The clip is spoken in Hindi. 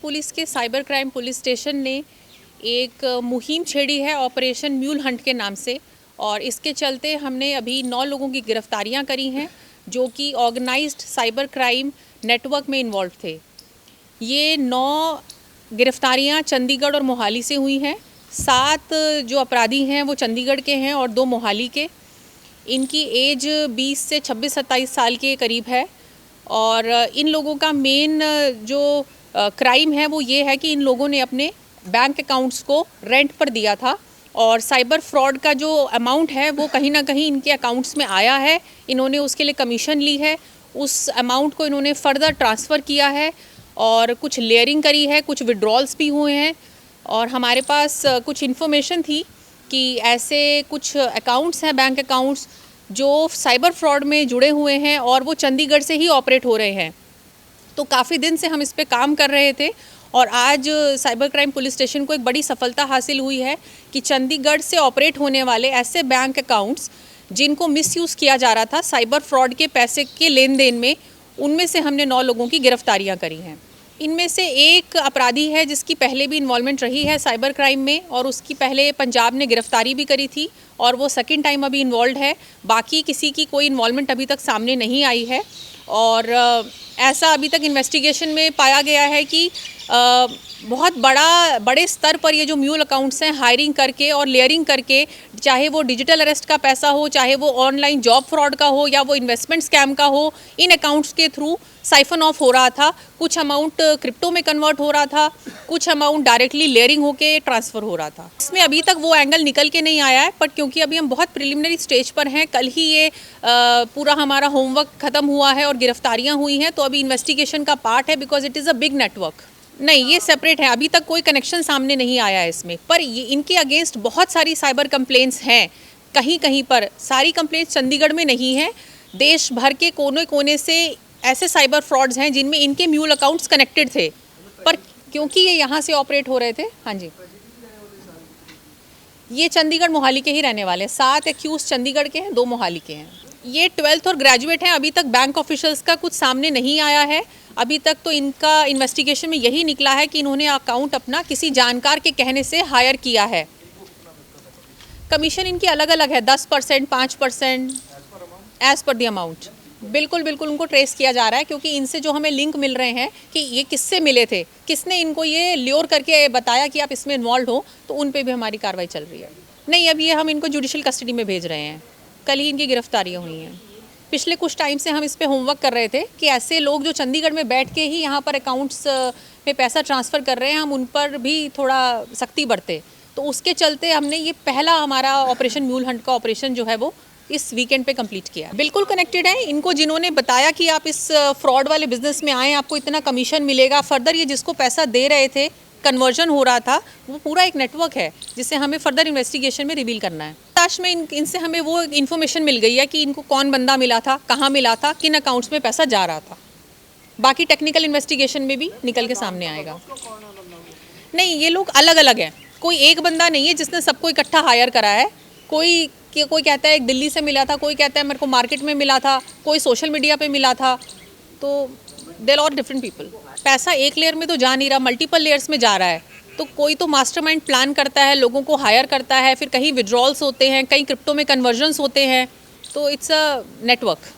पुलिस के साइबर क्राइम पुलिस स्टेशन ने एक मुहिम छेड़ी है ऑपरेशन म्यूल हंट के नाम से, और इसके चलते हमने अभी 9 लोगों की गिरफ्तारियां करी हैं जो कि ऑर्गेनाइज्ड साइबर क्राइम नेटवर्क में इन्वॉल्व थे। ये 9 गिरफ्तारियां चंडीगढ़ और मोहाली से हुई हैं। 7 जो अपराधी हैं वो चंडीगढ़ के हैं और 2 मोहाली के। इनकी एज 20 से 26-27 साल के करीब है, और इन लोगों का मेन जो क्राइम है वो ये है कि इन लोगों ने अपने बैंक अकाउंट्स को रेंट पर दिया था, और साइबर फ्रॉड का जो अमाउंट है वो कहीं ना कहीं इनके अकाउंट्स में आया है। इन्होंने उसके लिए कमीशन ली है, उस अमाउंट को इन्होंने फर्दर ट्रांसफ़र किया है और कुछ लेयरिंग करी है, कुछ विड्रॉल्स भी हुए हैं। और हमारे पास कुछ इन्फॉर्मेशन थी कि ऐसे कुछ अकाउंट्स हैं, बैंक अकाउंट्स जो साइबर फ्रॉड में जुड़े हुए हैं और वो चंडीगढ़ से ही ऑपरेट हो रहे हैं। तो काफ़ी दिन से हम इस पे काम कर रहे थे, और आज साइबर क्राइम पुलिस स्टेशन को एक बड़ी सफलता हासिल हुई है कि चंडीगढ़ से ऑपरेट होने वाले ऐसे बैंक अकाउंट्स जिनको मिसयूज़ किया जा रहा था साइबर फ्रॉड के पैसे के लेन देन में, उनमें से हमने 9 लोगों की गिरफ्तारियां करी हैं। इनमें से एक अपराधी है जिसकी पहले भी इन्वॉल्वमेंट रही है साइबर क्राइम में, और उसकी पहले पंजाब ने गिरफ्तारी भी करी थी और वो सेकंड टाइम अभी इन्वॉल्व है। बाकी किसी की कोई इन्वॉल्वमेंट अभी तक सामने नहीं आई है, और ऐसा अभी तक इन्वेस्टिगेशन में पाया गया है कि बहुत बड़े स्तर पर ये जो म्यूल अकाउंट्स हैं हायरिंग करके और लेयरिंग करके, चाहे वो डिजिटल अरेस्ट का पैसा हो, चाहे वो ऑनलाइन जॉब फ्रॉड का हो या वो इन्वेस्टमेंट स्कैम का हो, इन अकाउंट्स के थ्रू साइफन ऑफ हो रहा था। कुछ अमाउंट क्रिप्टो में कन्वर्ट हो रहा था, कुछ अमाउंट डायरेक्टली लेयरिंग होके ट्रांसफ़र हो रहा था। इसमें अभी तक वो एंगल निकल के नहीं आया है, बट क्योंकि अभी हम बहुत प्रिलिमिनरी स्टेज पर हैं, कल ही ये पूरा हमारा होमवर्क ख़त्म हुआ है और गिरफ्तारियाँ हुई हैं, तो अभी इन्वेस्टिगेशन का पार्ट है, because it is a big network. नहीं, ये सेपरेट है, अभी तक कोई कनेक्शन सामने नहीं आया है इसमें। पर ये इनके अगेंस्ट बहुत सारी साइबर कंप्लेंट्स हैं, कहीं कहीं पर। सारी कंप्लेंट्स चंडीगढ़ में नहीं है, देश भर के कोने कोने से ऐसे साइबर फ्रॉड्स हैं जिनमें इनके म्यूल अकाउंट्स कनेक्टेड थे, पर क्योंकि ये यहाँ से ऑपरेट हो रहे थे। हाँ जी, ये चंडीगढ़ मोहाली के ही रहने वाले हैं। 7 एक्यूज चंडीगढ़ के हैं, 2 मोहाली के हैं। ये 12th और ग्रेजुएट हैं। अभी तक बैंक ऑफिशियल्स का कुछ सामने नहीं आया है। अभी तक तो इनका इन्वेस्टिगेशन में यही निकला है कि इन्होंने अकाउंट अपना किसी जानकार के कहने से हायर किया है। कमीशन इनकी अलग अलग है, 10%, 5%, एज पर द अमाउंट। बिल्कुल बिल्कुल उनको ट्रेस किया जा रहा है, क्योंकि इनसे जो हमें लिंक मिल रहे हैं कि ये किससे मिले थे, किसने इनको ये ल्योर करके बताया कि आप इसमें इन्वॉल्व हो, तो उन पे भी हमारी कार्रवाई चल रही है। नहीं, अब ये हम इनको जुडिशियल कस्टडी में भेज रहे हैं। कल ही इनकी गिरफ्तारियाँ हुई हैं। पिछले कुछ टाइम से हम इस पे होमवर्क कर रहे थे कि ऐसे लोग जो चंडीगढ़ में बैठ के ही यहाँ पर अकाउंट्स में पैसा ट्रांसफ़र कर रहे हैं, हम उन पर भी थोड़ा सख्ती बरते। तो उसके चलते हमने ये पहला हमारा ऑपरेशन म्यूल हंट का ऑपरेशन जो है वो इस वीकेंड पे कंप्लीट किया। बिल्कुल कनेक्टेड है। इनको जिन्होंने बताया कि आप इस फ्रॉड वाले बिजनेस में आएँ, आपको इतना कमीशन मिलेगा, फर्दर ये जिसको पैसा दे रहे थे, कन्वर्जन हो रहा था, वो पूरा एक नेटवर्क है जिसे हमें फर्दर इन्वेस्टिगेशन में रिवील करना है। ताश में इनसे हमें वो इन्फॉर्मेशन मिल गई है कि इनको कौन बंदा मिला था, कहाँ मिला था, किन अकाउंट्स में पैसा जा रहा था। बाकी टेक्निकल इन्वेस्टिगेशन में भी निकल के सामने आएगा। नहीं, ये लोग अलग अलग हैं, कोई एक बंदा नहीं है जिसने सबको इकट्ठा हायर करा है। कोई कहता है एक दिल्ली से मिला था, कोई कहता है मेरे को मार्केट में मिला था, कोई सोशल मीडिया पे मिला था। तो देयर आर डिफरेंट पीपल। पैसा एक लेयर में तो जा नहीं रहा, मल्टीपल लेयर्स में जा रहा है। तो कोई तो मास्टरमाइंड प्लान करता है, लोगों को हायर करता है, फिर कहीं विड्रॉल्स होते हैं, कहीं क्रिप्टो में कन्वर्जन्स होते हैं। तो इट्स अ नेटवर्क।